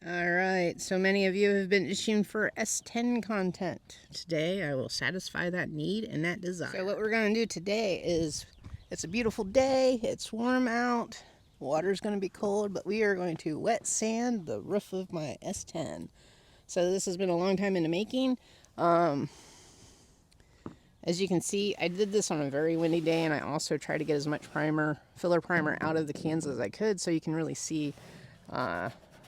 Alright, so many of you have been itching for S10 content. Today I will satisfy that need and that desire. So what we're going to do today is, it's a beautiful day, it's warm out, water's going to be cold, but we are going to wet sand the roof of my S10. So this has been a long time in the making. As you can see, I did this on a very windy day, and I also tried to get as much filler primer out of the cans as I could, so you can really see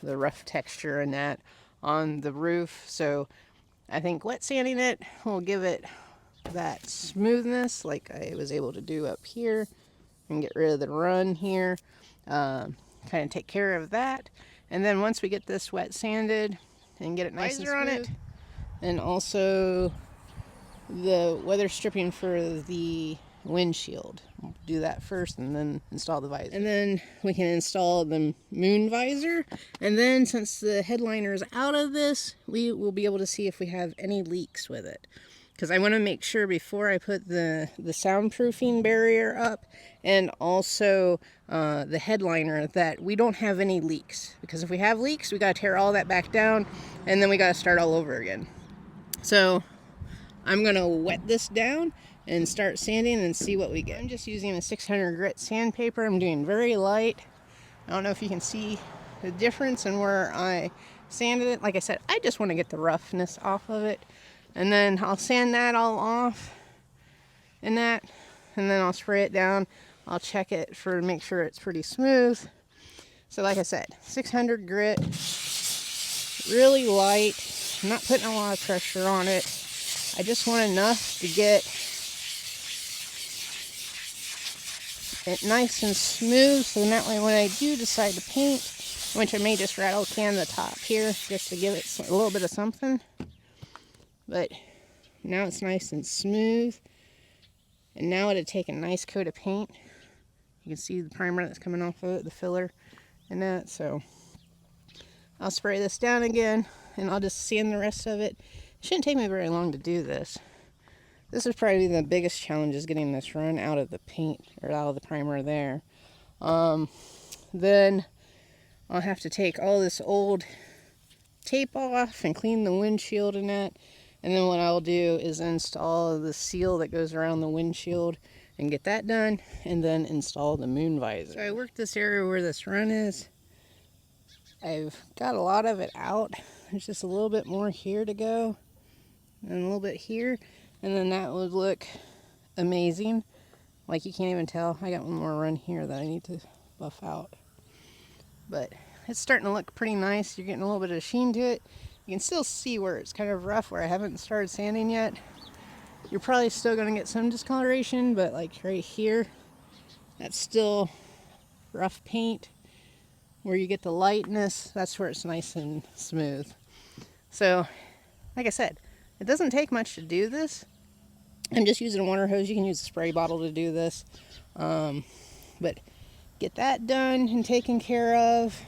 the rough texture and that on the roof. So I think wet sanding it will give it that smoothness like I was able to do up here, and get rid of the run here, kind of take care of that. And then once we get this wet sanded and get it nice and smooth on it, and also the weather stripping for the windshield, we'll do that first and then install the visor, and then we can install the moon visor. And then since the headliner is out of this, we will be able to see if we have any leaks with it, because I want to make sure before I put the soundproofing barrier up and also the headliner that we don't have any leaks, because if we have leaks we got to tear all that back down and then we got to start all over again. So I'm going to wet this down and start sanding and see what we get. I'm just using a 600 grit sandpaper. I'm doing very light. I don't know if you can see the difference in where I sanded it. Like I said, I just want to get the roughness off of it. And then I'll sand that all off and then I'll spray it down. I'll check it to make sure it's pretty smooth. So like I said, 600 grit, really light. I'm not putting a lot of pressure on it. I just want enough to get it nice and smooth, so that way when I do decide to paint, which I may just rattle can the top here just to give it a little bit of something, but now it's nice and smooth. And now it'll take a nice coat of paint. You can see the primer that's coming off of it, the filler and that. So I'll spray this down again and I'll just sand the rest of it. It shouldn't take me very long to do this. This is probably the biggest challenge, is getting this run out of the paint, or out of the primer there. Then I'll have to take all this old tape off and clean the windshield and that. And then what I'll do is install the seal that goes around the windshield and get that done, and then install the moon visor. So I worked this area where this run is. I've got a lot of it out. There's just a little bit more here to go, and a little bit here, and then that would look amazing. Like, you can't even tell. I got one more run here that I need to buff out, but it's starting to look pretty nice. You're getting a little bit of sheen to it. You can still see where it's kind of rough, where I haven't started sanding yet. You're probably still going to get some discoloration, but like right here, that's still rough paint. Where you get the lightness, that's where it's nice and smooth. So, like I said, it doesn't take much to do this. I'm just using a water hose. You can use a spray bottle to do this. But get that done and taken care of.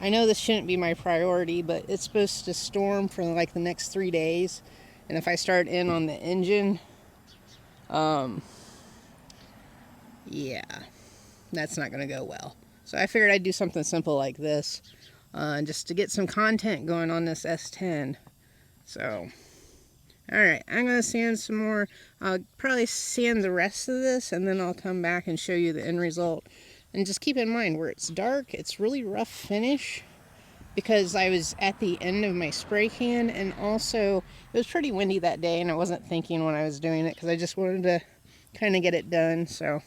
I know this shouldn't be my priority, but it's supposed to storm for like the next 3 days. And if I start in on the engine, yeah, that's not going to go well. So I figured I'd do something simple like this, just to get some content going on this S10. So, alright, I'm going to sand some more. I'll probably sand the rest of this, and then I'll come back and show you the end result. And just keep in mind, where it's dark, it's really rough finish, because I was at the end of my spray can, and also it was pretty windy that day, and I wasn't thinking when I was doing it, because I just wanted to kind of get it done. So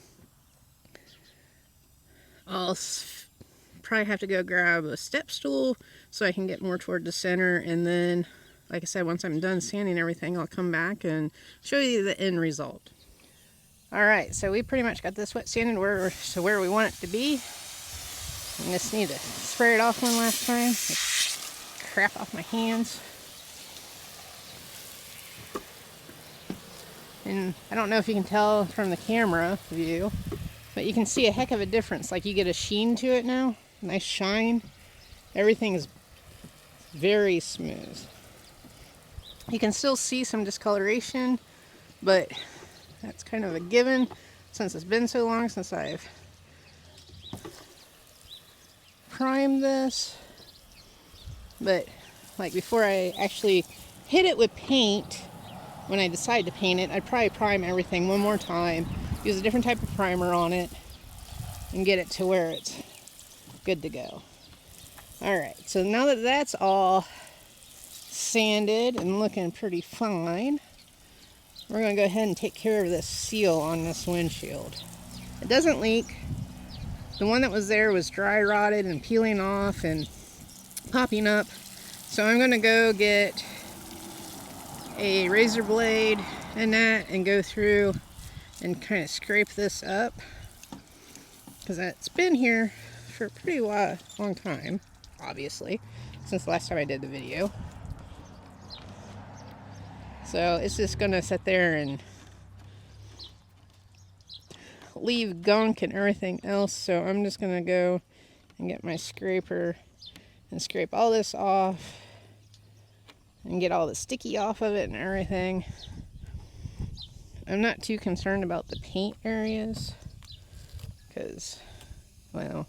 I'll probably have to go grab a step stool so I can get more toward the center, and then, like I said, once I'm done sanding everything, I'll come back and show you the end result. Alright, so we pretty much got this wet sanded to where we want it to be. I just need to spray it off one last time. Get crap off my hands. And I don't know if you can tell from the camera view, but you can see a heck of a difference. Like, you get a sheen to it now, nice shine. Everything is very smooth. You can still see some discoloration, but that's kind of a given since it's been so long since I've primed this. But like before I actually hit it with paint, when I decide to paint it, I'd probably prime everything one more time, use a different type of primer on it, and get it to where it's good to go. Alright, so now that that's all sanded and looking pretty fine, we're going to go ahead and take care of this seal on this windshield. It doesn't leak. The one that was there was dry rotted and peeling off and popping up. So I'm going to go get a razor blade and that and go through and kind of scrape this up, because it's been here for a pretty long time, obviously, since the last time I did the video. So it's just going to sit there and leave gunk and everything else. So I'm just going to go and get my scraper and scrape all this off and get all the sticky off of it and everything. I'm not too concerned about the paint areas because, well,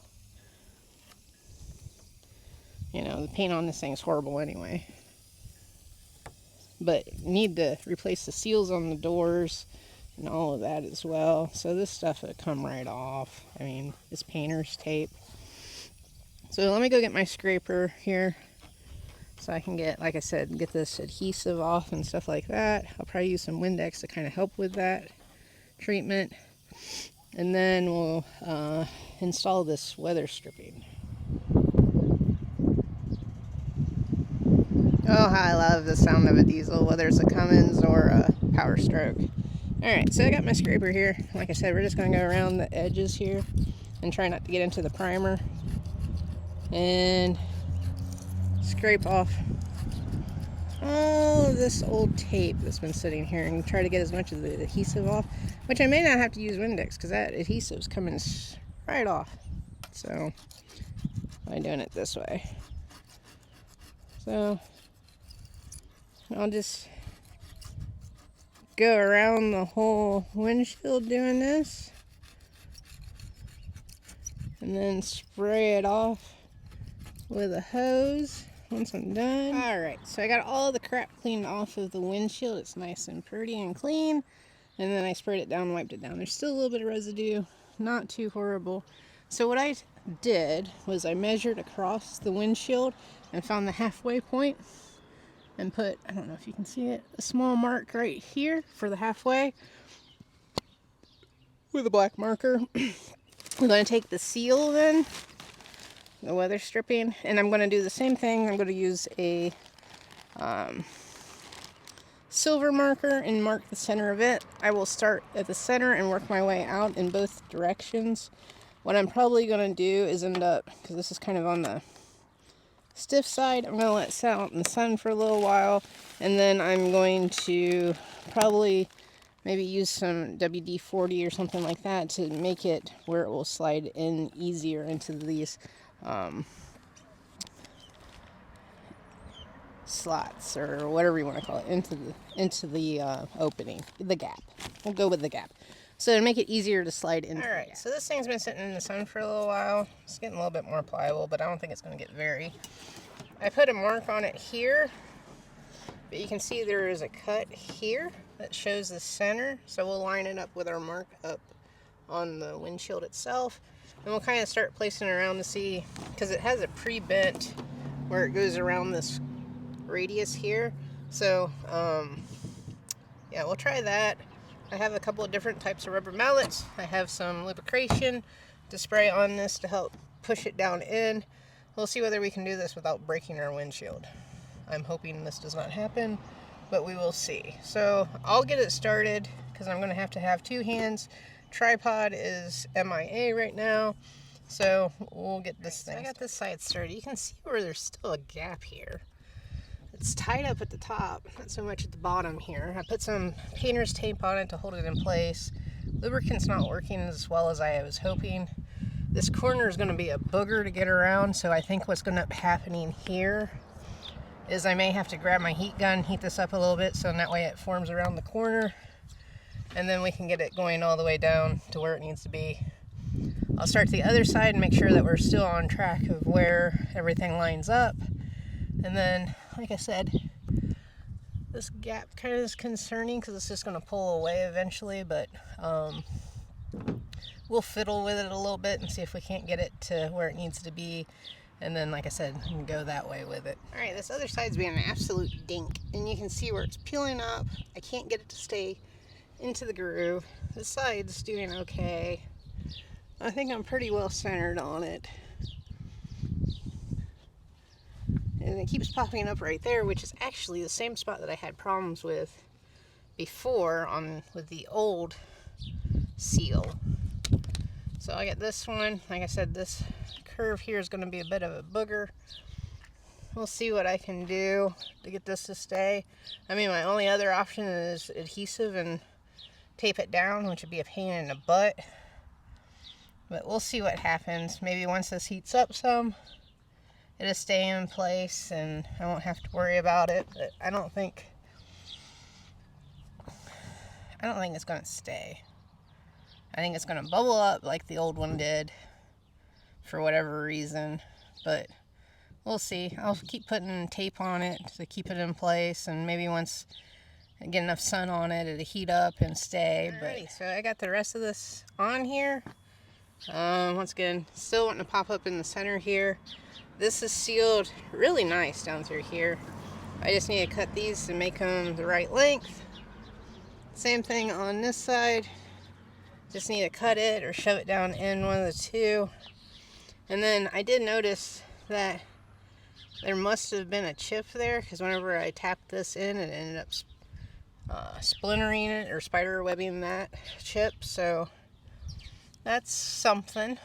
you know, the paint on this thing is horrible anyway. But need to replace the seals on the doors and all of that as well. So this stuff will come right off. I mean, it's painter's tape. So let me go get my scraper here so I can get, like I said, get this adhesive off and stuff like that. I'll probably use some Windex to kind of help with that treatment. And then we'll install this weather stripping. Oh, how I love the sound of a diesel, whether it's a Cummins or a Power Stroke. Alright, so I got my scraper here. Like I said, we're just going to go around the edges here and try not to get into the primer. And scrape off all of this old tape that's been sitting here and try to get as much of the adhesive off, which I may not have to use Windex because that adhesive's coming right off. So I'm doing it this way. So I'll just go around the whole windshield doing this and then spray it off with a hose once I'm done. Alright, so I got all the crap cleaned off of the windshield. It's nice and pretty and clean. And then I sprayed it down and wiped it down. There's still a little bit of residue, not too horrible. So what I did was I measured across the windshield and found the halfway point and put, I don't know if you can see it, a small mark right here for the halfway with a black marker. I'm going to take the seal then, the weather stripping, and I'm going to do the same thing. I'm going to use a silver marker and mark the center of it. I will start at the center and work my way out in both directions. What I'm probably going to do is end up, because this is kind of on the stiff side, I'm going to let it sit out in the sun for a little while, and then I'm going to probably maybe use some WD-40 or something like that to make it where it will slide in easier into these slots or whatever you want to call it, into the opening, the gap. We'll go with the gap. So to make it easier to slide into. Alright, so this thing's been sitting in the sun for a little while. It's getting a little bit more pliable, but I don't think it's going to get very. I put a mark on it here, but you can see there is a cut here that shows the center. So we'll line it up with our mark up on the windshield itself. And we'll kind of start placing it around to see, because it has a pre-bent where it goes around this radius here. So, yeah, we'll try that. I have a couple of different types of rubber mallets. I have some lubrication to spray on this to help push it down in. We'll see whether we can do this without breaking our windshield. I'm hoping this does not happen, but we will see. So I'll get it started because I'm going to have two hands. Tripod is MIA right now, so we'll get this thing. So I got this side started. You can see where there's still a gap here. It's tied up at the top, not so much at the bottom here. I put some painter's tape on it to hold it in place. Lubricant's not working as well as I was hoping. This corner is going to be a booger to get around, so I think what's going to end up happening here is I may have to grab my heat gun, heat this up a little bit, so in that way it forms around the corner, and then we can get it going all the way down to where it needs to be. I'll start the other side and make sure that we're still on track of where everything lines up. And then, like I said, this gap kind of is concerning because it's just going to pull away eventually, but we'll fiddle with it a little bit and see if we can't get it to where it needs to be. And then, like I said, we can go that way with it. Alright, this other side's being an absolute dink. And you can see where it's peeling up. I can't get it to stay into the groove. This side's doing okay. I think I'm pretty well centered on it. And it keeps popping up right there, which is actually the same spot that I had problems with before with the old seal. So I got this one. Like I said, this curve here is going to be a bit of a booger. We'll see what I can do to get this to stay. I mean, my only other option is adhesive and tape it down, which would be a pain in the butt. But we'll see what happens. Maybe once this heats up some, it'll stay in place and I won't have to worry about it. But I don't think it's going to stay. I think it's going to bubble up like the old one did for whatever reason, but we'll see. I'll keep putting tape on it to keep it in place, and maybe once I get enough sun on it, it'll heat up and stay. Alrighty, so I got the rest of this on here. Once again, still wanting to pop up in the center here. This is sealed really nice down through here. I just need to cut these to make them the right length. Same thing on this side. Just need to cut it or shove it down in one of the two. And then I did notice that there must have been a chip there, because whenever I tapped this in, it ended up splintering it or spider webbing that chip. So that's something.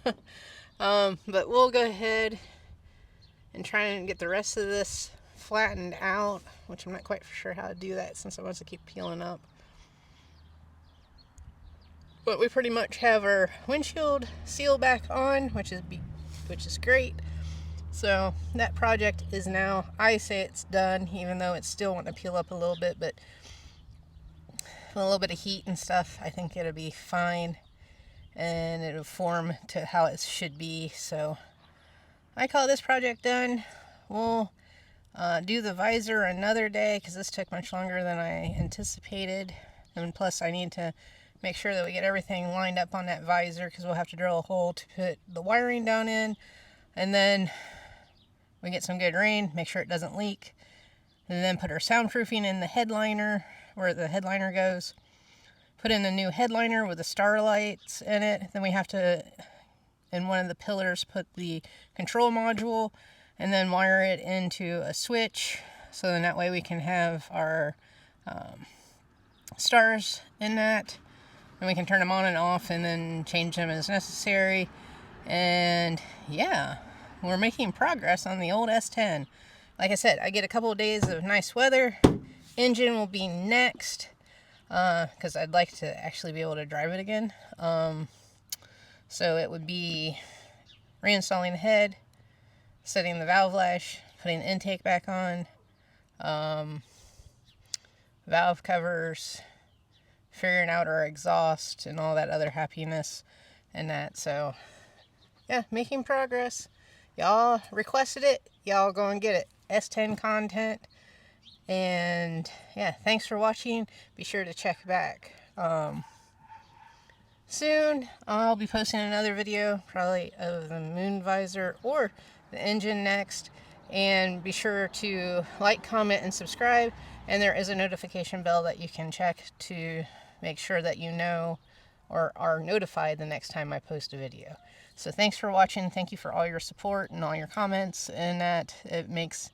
But we'll go ahead and try and get the rest of this flattened out, which I'm not quite sure how to do that since it wants to keep peeling up. But we pretty much have our windshield seal back on, which is great. So that project is now, I say it's done, even though it's still wanting to peel up a little bit, but with a little bit of heat and stuff, I think it'll be fine and it'll form to how it should be. So I call this project done. We'll do the visor another day because this took much longer than I anticipated, and plus I need to make sure that we get everything lined up on that visor, because we'll have to drill a hole to put the wiring down in, and then we get some good rain, make sure it doesn't leak, and then put our soundproofing in the headliner where the headliner goes, put in a new headliner with the starlights in it. Then we have to, in one of the pillars, put the control module and then wire it into a switch, so then that way we can have our stars in that. And we can turn them on and off and then change them as necessary. And yeah, we're making progress on the old S10. Like I said, I get a couple of days of nice weather. Engine will be next, because I'd like to actually be able to drive it again. So it would be reinstalling the head, setting the valve lash, putting the intake back on, valve covers, figuring out our exhaust and all that other happiness and that. So yeah, making progress. Y'all requested it, y'all go and get it. S10 content. And yeah, thanks for watching. Be sure to check back soon. I'll be posting another video, probably of the moon visor or the engine next. And be sure to like, comment, and subscribe. And there is a notification bell that you can check to make sure that you know or are notified the next time I post a video. So thanks for watching. Thank you for all your support and all your comments, and that it makes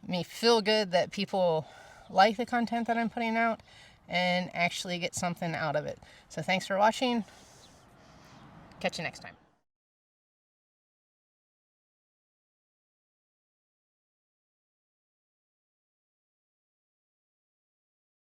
me feel good that people like the content that I'm putting out and actually get something out of it. So thanks for watching. Catch you next time.